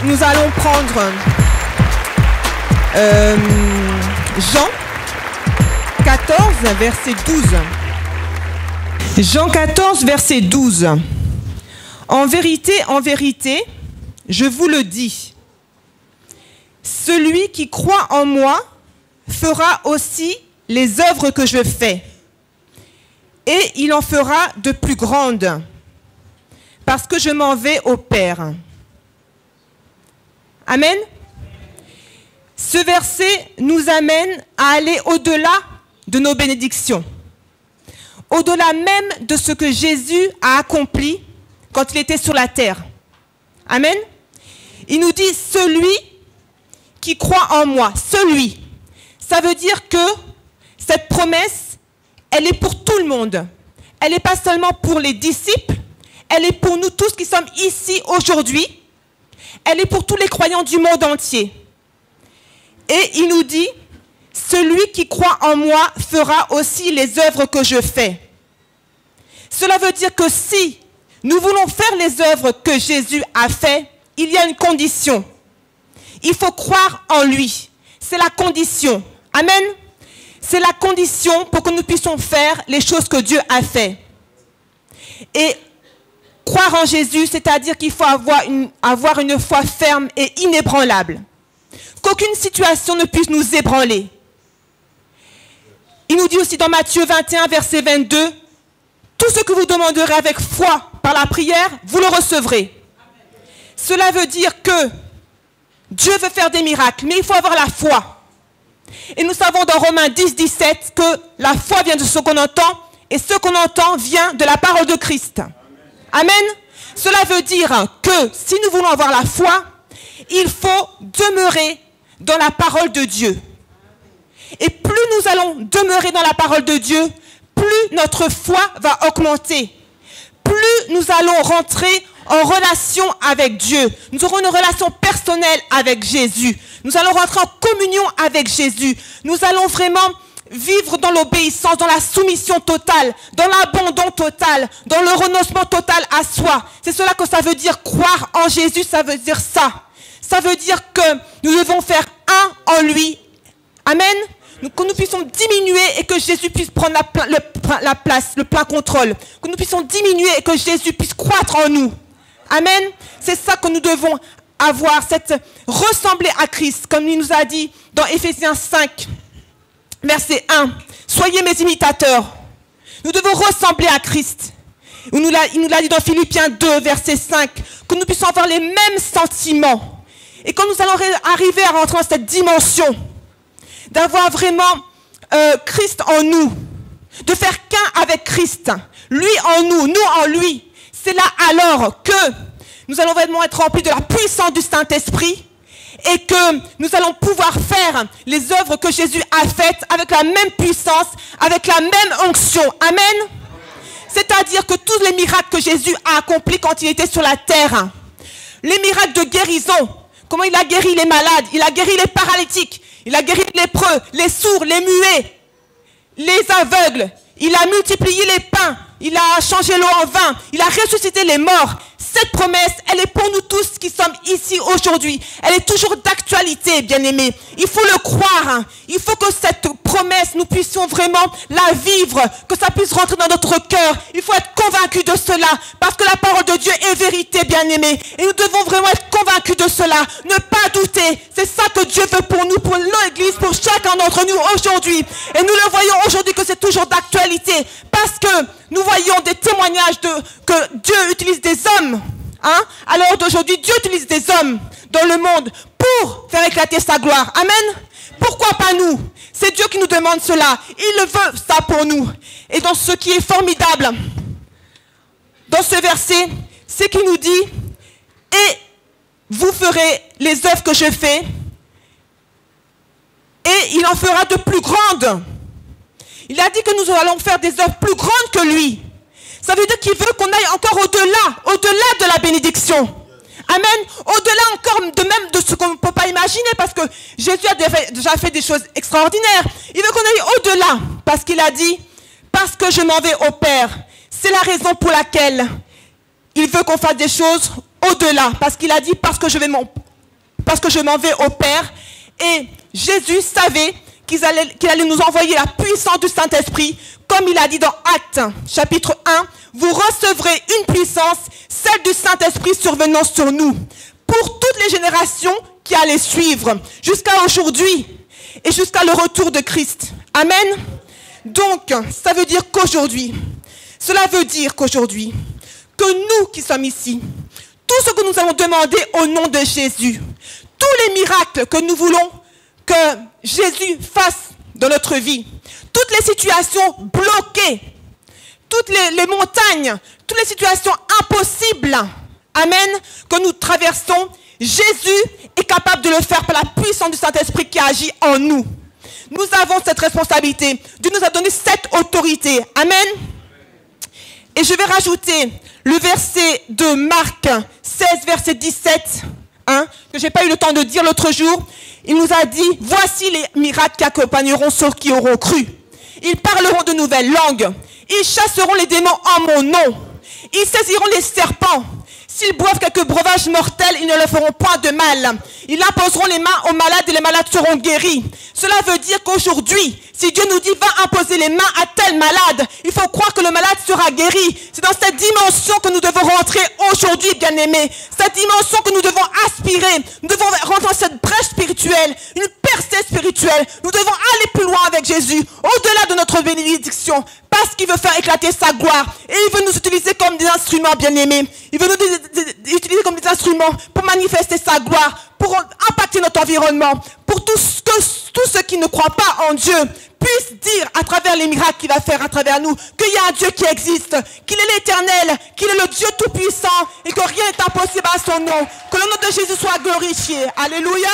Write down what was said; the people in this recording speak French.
nous allons prendre Jean 14, verset 12. Jean 14, verset 12. En vérité, je vous le dis, celui qui croit en moi fera aussi les œuvres que je fais, et il en fera de plus grandes, parce que je m'en vais au Père. Amen. Ce verset nous amène à aller au-delà de nos bénédictions, au-delà même de ce que Jésus a accompli quand il était sur la terre. Amen. Il nous dit « celui qui croit en moi ». Celui. Ça veut dire que cette promesse, elle est pour tout le monde. Elle n'est pas seulement pour les disciples, elle est pour nous tous qui sommes ici aujourd'hui. Elle est pour tous les croyants du monde entier. Et il nous dit « celui qui croit en moi fera aussi les œuvres que je fais ». Cela veut dire que si nous voulons faire les œuvres que Jésus a fait, il y a une condition. Il faut croire en lui. C'est la condition. Amen. C'est la condition pour que nous puissions faire les choses que Dieu a fait. Et croire en Jésus, c'est-à-dire qu'il faut avoir une foi ferme et inébranlable. Qu'aucune situation ne puisse nous ébranler. Il nous dit aussi dans Matthieu 21, verset 22, « Tout ce que vous demanderez avec foi par la prière, vous le recevrez. » Cela veut dire que Dieu veut faire des miracles, mais il faut avoir la foi. Et nous savons dans Romains 10, 17 que la foi vient de ce qu'on entend, et ce qu'on entend vient de la parole de Christ. Amen. Cela veut dire que si nous voulons avoir la foi, il faut demeurer dans la parole de Dieu. Et plus nous allons demeurer dans la parole de Dieu, plus notre foi va augmenter. Plus nous allons rentrer en relation avec Dieu. Nous aurons une relation personnelle avec Jésus. Nous allons rentrer en communion avec Jésus. Nous allons vraiment vivre dans l'obéissance, dans la soumission totale, dans l'abandon total, dans le renoncement total à soi. C'est cela que ça veut dire croire en Jésus, ça veut dire ça. Ça veut dire que nous devons faire un en lui. Amen. Que nous puissions diminuer et que Jésus puisse prendre la place, le plein contrôle. Que nous puissions diminuer et que Jésus puisse croître en nous. Amen. C'est ça que nous devons avoir, ressembler à Christ, comme il nous a dit dans Éphésiens 5, verset 1. Soyez mes imitateurs. Nous devons ressembler à Christ. Il nous l'a dit dans Philippiens 2, verset 5, que nous puissions avoir les mêmes sentiments. Et quand nous allons arriver à rentrer dans cette dimension, d'avoir vraiment Christ en nous, de faire qu'un avec Christ, lui en nous, nous en lui, c'est là alors que nous allons vraiment être remplis de la puissance du Saint-Esprit et que nous allons pouvoir faire les œuvres que Jésus a faites avec la même puissance, avec la même onction. Amen. C'est-à-dire que tous les miracles que Jésus a accomplis quand il était sur la terre, les miracles de guérison, comment il a guéri les malades, il a guéri les paralytiques, il a guéri les lépreux, les sourds, les muets, les aveugles. Il a multiplié les pains. Il a changé l'eau en vin. Il a ressuscité les morts. Cette promesse, elle est pour nous tous qui sommes ici aujourd'hui. Elle est toujours d'actualité, bien-aimés. Il faut le croire. Il faut que cette promesse, nous puissions vraiment la vivre, que ça puisse rentrer dans notre cœur. Il faut être convaincu de cela, parce que la parole de Dieu est vérité, bien-aimés. Et nous devons vraiment être convaincus de cela. Ne pas douter. C'est ça que Dieu veut pour nous, pour l'Église, pour chacun d'entre nous aujourd'hui. Et nous le voyons aujourd'hui que c'est toujours d'actualité, parce que nous voyons des témoignages que Dieu utilise des hommes. Hein? Alors d'aujourd'hui, Dieu utilise des hommes dans le monde pour faire éclater sa gloire. Amen. Pourquoi pas nous? C'est Dieu qui nous demande cela. Il le veut ça pour nous. Et dans ce qui est formidable, dans ce verset, c'est qu'il nous dit « Et vous ferez les œuvres que je fais, et il en fera de plus grandes. » Il a dit que nous allons faire des œuvres plus grandes que lui. Ça veut dire qu'il veut qu'on aille encore au-delà de la bénédiction. Amen. Au-delà encore de ce qu'on ne peut pas imaginer, parce que Jésus a déjà fait des choses extraordinaires. Il veut qu'on aille au-delà, parce qu'il a dit, parce que je m'en vais au Père. C'est la raison pour laquelle il veut qu'on fasse des choses au-delà, parce qu'il a dit, parce que je vais parce que je m'en vais au Père. Et Jésus savait qu'il allait nous envoyer la puissance du Saint-Esprit, comme il a dit dans Actes, chapitre 1, vous recevrez une puissance, celle du Saint-Esprit survenant sur nous, pour toutes les générations qui allaient suivre, jusqu'à aujourd'hui et jusqu'à le retour de Christ. Amen. Donc, ça veut dire qu'aujourd'hui, cela veut dire qu'aujourd'hui, que nous qui sommes ici, tout ce que nous allons demander au nom de Jésus, tous les miracles que nous voulons que Jésus fasse dans notre vie, toutes les situations bloquées, toutes les montagnes, toutes les situations impossibles, amen, que nous traversons, Jésus est capable de le faire par la puissance du Saint-Esprit qui agit en nous. Nous avons cette responsabilité. Dieu nous a donné cette autorité. Amen. Et je vais rajouter le verset de Marc 16, verset 17, hein, que je n'ai pas eu le temps de dire l'autre jour. Il nous a dit, voici les miracles qui accompagneront ceux qui auront cru. Ils parleront de nouvelles langues. Ils chasseront les démons en mon nom. Ils saisiront les serpents. S'ils boivent quelques breuvages mortels, ils ne leur feront point de mal. Ils imposeront les mains aux malades et les malades seront guéris. Cela veut dire qu'aujourd'hui, si Dieu nous dit va imposer les mains à tel malade, il faut croire que le malade sera guéri. C'est dans cette dimension que nous devons rentrer aujourd'hui, bien-aimés. Cette dimension que nous devons aspirer. Nous devons rentrer dans cette brèche spirituelle, une percée spirituelle. Nous devons aller plus loin avec Jésus, au-delà de notre bénédiction, parce qu'il veut faire éclater sa gloire. Et il veut nous utiliser comme des instruments, bien-aimés. Il veut nous utiliser comme des instruments pour manifester sa gloire, pour impacter notre environnement, pour tous ceux qui ne croient pas en Dieu puissent dire à travers les miracles qu'il va faire à travers nous qu'il y a un Dieu qui existe, qu'il est l'éternel, qu'il est le Dieu tout-puissant et que rien n'est impossible à son nom. Que le nom de Jésus soit glorifié. Alléluia.